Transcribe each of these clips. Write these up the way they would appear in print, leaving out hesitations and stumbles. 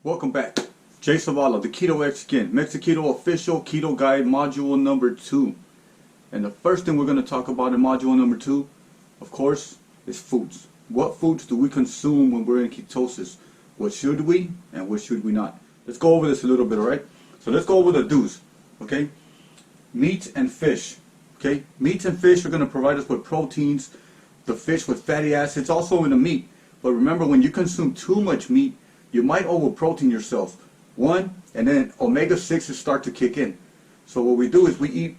Welcome back. Jay Zavala, the KetoXican, Mexiketo official keto guide module number 2. And the first thing we're going to talk about in module number 2, of course, is foods. What foods do we consume when we're in ketosis? What should we and what should we not? Let's go over this a little bit, alright? So let's go over the do's, okay? Meat and fish, okay? Meat and fish are going to provide us with proteins, the fish with fatty acids, also in the meat. But remember, when you consume too much meat, you might overprotein yourself. One, and then omega-6s start to kick in. So what we do is we eat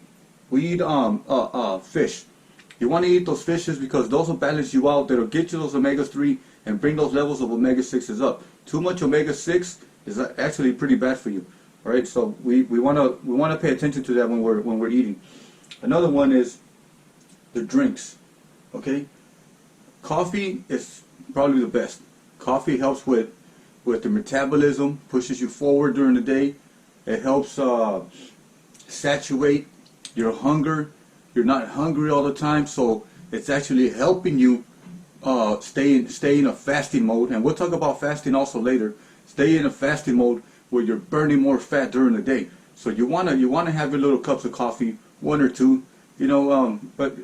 fish. You want to eat those fishes because those will balance you out. That'll get you those omega-3 and bring those levels of omega-6s up. Too much omega-6 is actually pretty bad for you. All right, so we want to pay attention to that when we're eating. Another one is the drinks. Okay, coffee is probably the best. Coffee helps with the metabolism, pushes you forward during the day. It helps saturate your hunger. You're not hungry all the time, so it's actually helping you stay in a fasting mode. And we'll talk about fasting also later. Stay in a fasting mode where you're burning more fat during the day. So you wanna have your little cups of coffee, one or two, but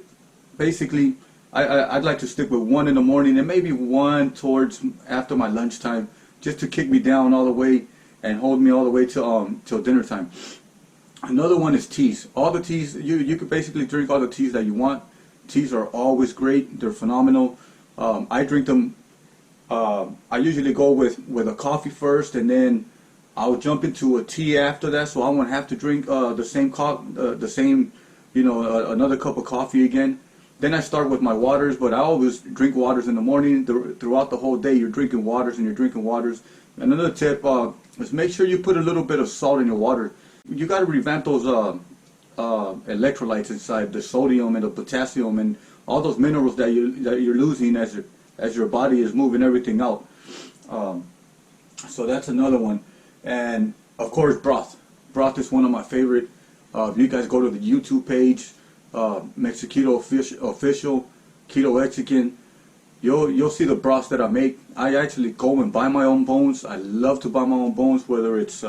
basically I'd like to stick with one in the morning and maybe one towards after my lunchtime, just to kick me down all the way and hold me all the way till dinner time. Another one is teas. All the teas, you could basically drink all the teas that you want. Teas are always great. They're phenomenal. I drink them. I usually go with a coffee first, and then I'll jump into a tea after that, so I won't have to drink the same another cup of coffee again. Then I start with my waters, but I always drink waters in the morning. Throughout the whole day, you're drinking waters and you're drinking waters. Another tip is make sure you put a little bit of salt in your water. You got to revamp those electrolytes inside, the sodium and the potassium and all those minerals that you're losing as your body is moving everything out. So that's another one. And of course, broth. Broth is one of my favorite. If you guys go to the YouTube page, Mexiketo official KetoXican, you'll see the broths that I make. I actually go and buy my own bones. I love to buy my own bones, whether it's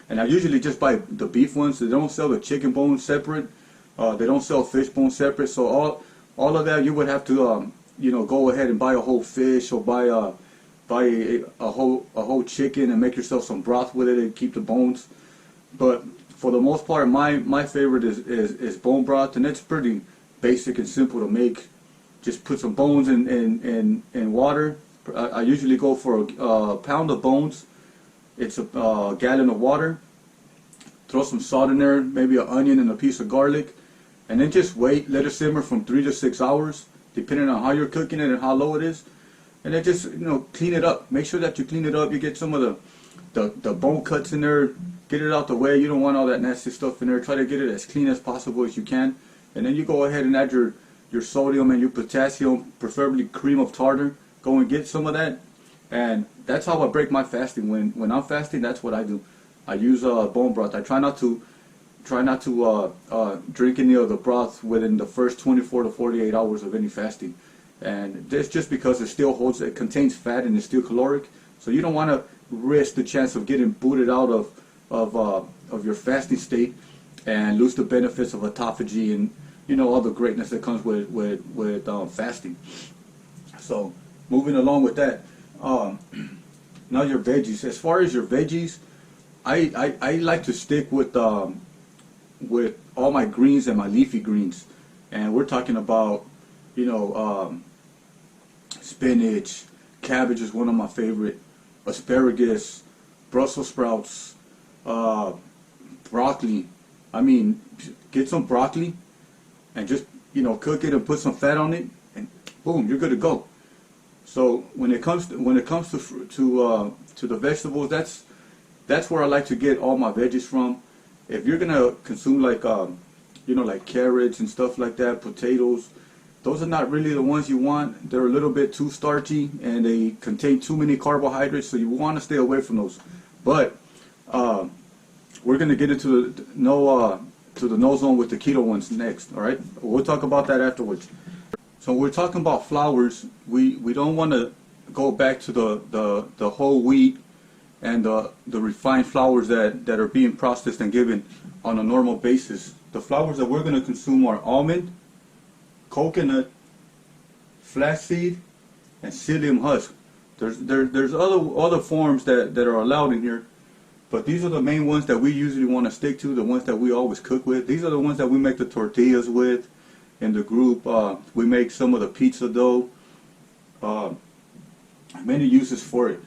and I usually just buy the beef ones. They don't sell the chicken bones separate. They don't sell fish bones separate. So all of that, you would have to go ahead and buy a whole fish or buy a whole chicken and make yourself some broth with it and keep the bones. But for the most part, my favorite is bone broth, and it's pretty basic and simple to make. Just put some bones in water. I usually go for a pound of bones. It's a gallon of water. Throw some salt in there, maybe an onion and a piece of garlic, and then just wait. Let it simmer from 3 to 6 hours, depending on how you're cooking it and how low it is. And then just clean it up. Make sure that you clean it up. You get some of the bone cuts in there. Get it out the way. You don't want all that nasty stuff in there. Try to get it as clean as possible as you can. And then you go ahead and add your sodium and your potassium, preferably cream of tartar. Go and get some of that. And that's how I break my fasting. When I'm fasting, that's what I do. I use bone broth. I try not to drink any of the broth within the first 24 to 48 hours of any fasting. And this just because it contains fat and it's still caloric. So you don't want to risk the chance of getting booted out of your fasting state and lose the benefits of autophagy and all the greatness that comes with fasting. So moving along with that, now your veggies. As far as your veggies, I like to stick with all my greens and my leafy greens, and we're talking about spinach, cabbage is one of my favorite, asparagus, Brussels sprouts, broccoli. I mean, get some broccoli and just cook it and put some fat on it, and boom, you're good to go. So when it comes to the vegetables, that's where I like to get all my veggies from. If you're gonna consume like carrots and stuff like that, potatoes, those are not really the ones you want. They're a little bit too starchy and they contain too many carbohydrates, so you want to stay away from those. But we're gonna get into the no zone with the keto ones next. All right, we'll talk about that afterwards. So we're talking about flours. We don't want to go back to the whole wheat and the refined flours that are being processed and given on a normal basis. The flours that we're going to consume are almond, coconut, flaxseed, and psyllium husk. There's other forms that are allowed in here, but these are the main ones that we usually want to stick to, the ones that we always cook with. These are the ones that we make the tortillas with in the group. We make some of the pizza dough. Many uses for it.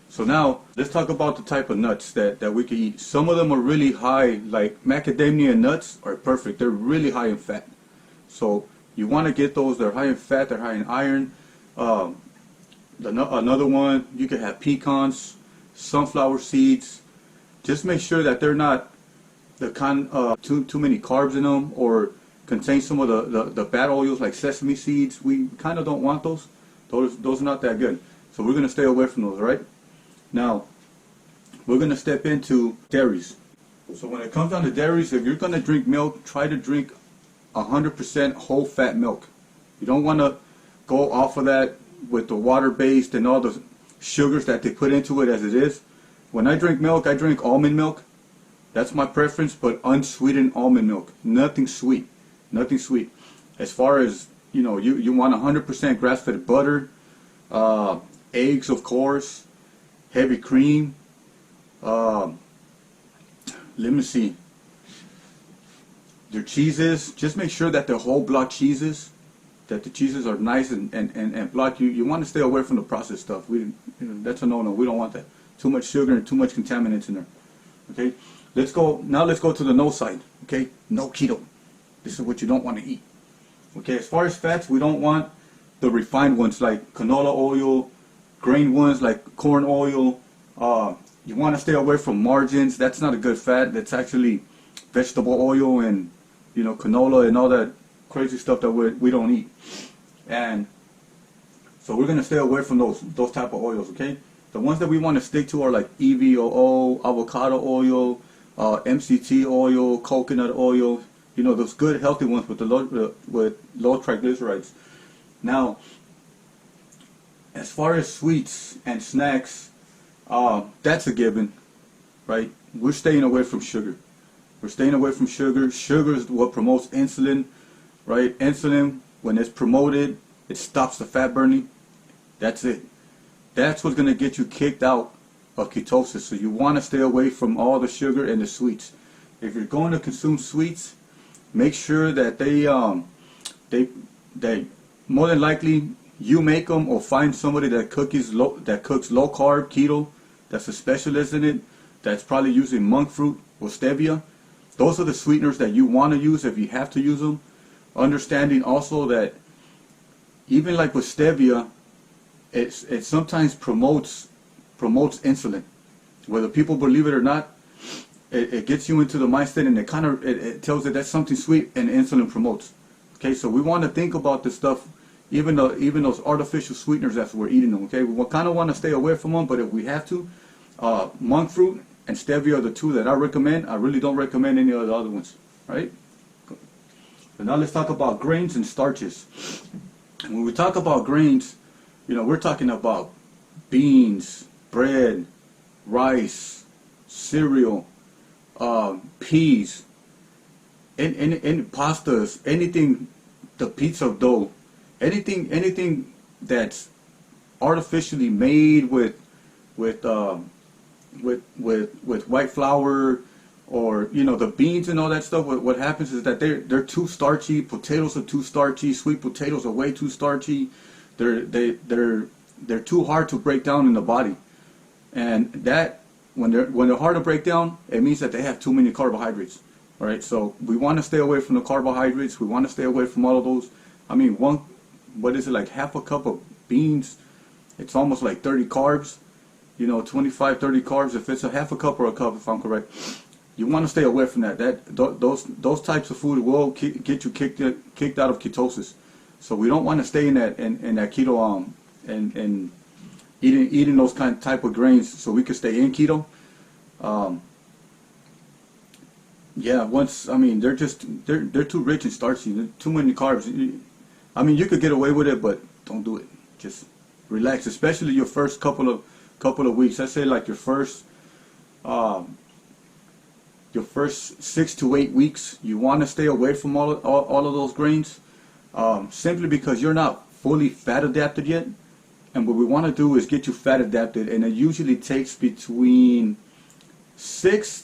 So now let's talk about the type of nuts that we can eat. Some of them are really high, like macadamia nuts are perfect. They're really high in fat. So you want to get those. They're high in fat. They're high in iron. Another one, you can have pecans, sunflower seeds. Just make sure that they're not the kind too many carbs in them, or contain some of the bad oils like sesame seeds. We kind of don't want those. Those are not that good. So we're going to stay away from those, right? Now, we're going to step into dairies. So when it comes down to dairies, if you're going to drink milk, try to drink 100% whole fat milk. You don't want to go off of that with the water-based and all the sugars that they put into it as it is. When I drink milk, I drink almond milk. That's my preference, but unsweetened almond milk. Nothing sweet. Nothing sweet. As far as, you want 100% grass-fed butter, eggs, of course, heavy cream. Let me see. Their cheeses, just make sure that they're whole block cheeses, that the cheeses are nice and block. You want to stay away from the processed stuff. That's a no-no. We don't want that. Too much sugar and too much contaminants in there. Okay, let's go to the no side. Okay, no keto. This is what you don't want to eat. Okay, as far as fats, we don't want the refined ones like canola oil, grain ones like corn oil. You want to stay away from margarines. That's not a good fat. That's actually vegetable oil and canola and all that crazy stuff that we don't eat. And so we're gonna stay away from those type of oils. Okay, the ones that we want to stick to are like EVOO, avocado oil, MCT oil, coconut oil. Those good healthy ones with low triglycerides. Now, as far as sweets and snacks, that's a given, right? We're staying away from sugar. We're staying away from sugar. Sugar is what promotes insulin, right? Insulin, when it's promoted, it stops the fat burning. That's it. That's what's going to get you kicked out of ketosis. So you want to stay away from all the sugar and the sweets. If you're going to consume sweets, make sure that they more than likely you make them, or find somebody that cooks low carb keto, that's a specialist in it, that's probably using monk fruit or stevia. Those are the sweeteners that you want to use if you have to use them. Understanding also that even like with stevia, it sometimes promotes insulin. Whether people believe it or not, it gets you into the mindset, and it tells that that's something sweet and insulin promotes. Okay, so we want to think about this stuff, even those artificial sweeteners that we're eating them. Okay, we kind of want to stay away from them, but if we have to, monk fruit and stevia are the two that I recommend. I really don't recommend any of the other ones. Right? So now let's talk about grains and starches. When we talk about grains, we're talking about beans, bread, rice, cereal, peas, any pastas, anything, the pizza dough, anything that's artificially made with white flour, or the beans and all that stuff. What happens is that they're too starchy. Potatoes are too starchy. Sweet potatoes are way too starchy. They're too hard to break down in the body, and that when they're hard to break down, it means that they have too many carbohydrates. All right, so we want to stay away from the carbohydrates. We want to stay away from all of those. I mean, like half a cup of beans, it's almost like 30 carbs. 25, 30 carbs. If it's a half a cup or a cup, if I'm correct, you want to stay away from that. Those types of food will get you kicked out of ketosis. So we don't want to stay in that keto and eating those type of grains, so we could stay in keto. They're too rich and starchy. They're too many carbs. I mean, you could get away with it, but don't do it. Just relax, especially your first couple couple of weeks, let's say like your first 6 to 8 weeks, you want to stay away from all of those grains, simply because you're not fully fat adapted yet. And what we want to do is get you fat adapted, and it usually takes between 6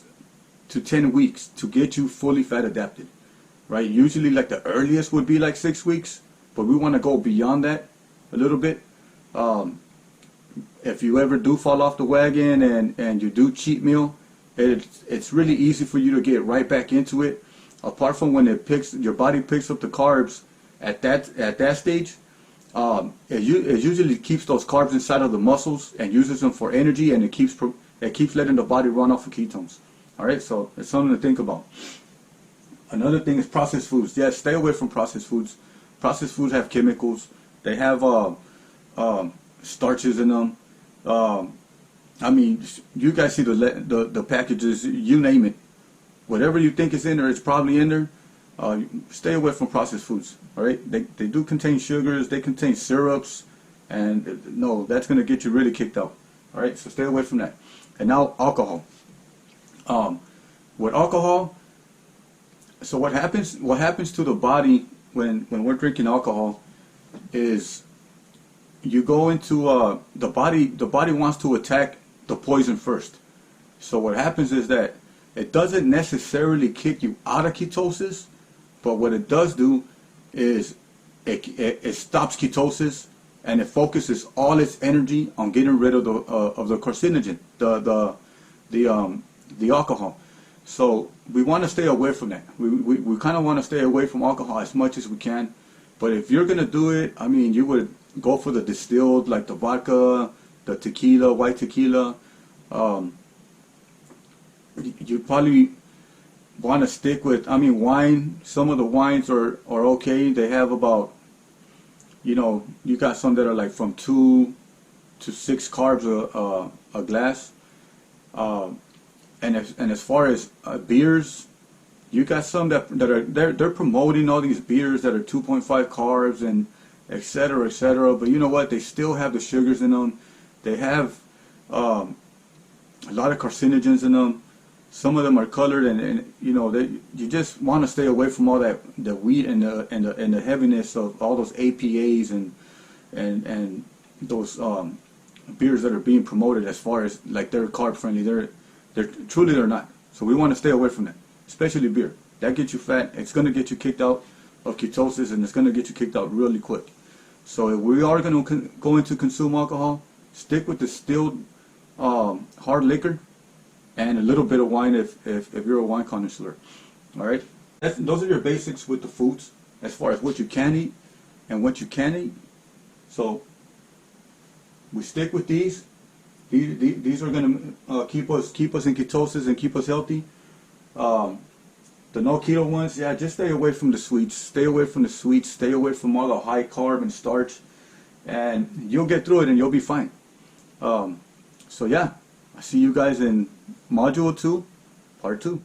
to 10 weeks to get you fully fat adapted, right? Usually like the earliest would be like 6 weeks, but we want to go beyond that a little bit. If you ever do fall off the wagon and you do cheat meal, it's really easy for you to get right back into it. Apart from when your body picks up the carbs at that stage, it usually keeps those carbs inside of the muscles and uses them for energy, and it keeps letting the body run off of ketones. All right, so it's something to think about. Another thing is processed foods. Yes, stay away from processed foods. Processed foods have chemicals. They have starches in them. I mean, you guys see the packages, you name it. Whatever you think is in there, it's probably in there. Stay away from processed foods. All right, they do contain sugars, they contain syrups, and no, that's going to get you really kicked out. All right, so stay away from that. And now alcohol. With alcohol, so what happens to the body when we're drinking alcohol is you go into the body wants to attack the poison first. So what happens is that it doesn't necessarily kick you out of ketosis, but what it does do is it stops ketosis, and it focuses all its energy on getting rid of the carcinogen, the alcohol. So we want to stay away from that. We kind of want to stay away from alcohol as much as we can. But if you're gonna do it, I mean, you would go for the distilled, like the vodka, the tequila, white tequila. You probably want to stick with, I mean, wine. Some of the wines are okay. They have about, you got some that are like from 2 to 6 carbs a glass. And as far as beers, you got some that are they're promoting all these beers that are 2.5 carbs and et cetera, et cetera. But you know what? They still have the sugars in them. They have a lot of carcinogens in them. Some of them are colored, and you just want to stay away from all that, the wheat and the heaviness of all those APAs and those beers that are being promoted as far as like they're carb friendly. They're not. So we want to stay away from that, especially beer. That gets you fat. It's going to get you kicked out of ketosis, and it's going to get you kicked out really quick. So if we are going to go into consume alcohol, stick with distilled hard liquor and a little bit of wine if you're a wine connoisseur. All right, those are your basics with the foods as far as what you can eat and what you can't eat. So we stick with these. These are going to keep us in ketosis and keep us healthy. The no keto ones, yeah, just stay away from the sweets. Stay away from the sweets. Stay away from all the high carb and starch, and you'll get through it and you'll be fine. So yeah, I see you guys in module 2, part 2.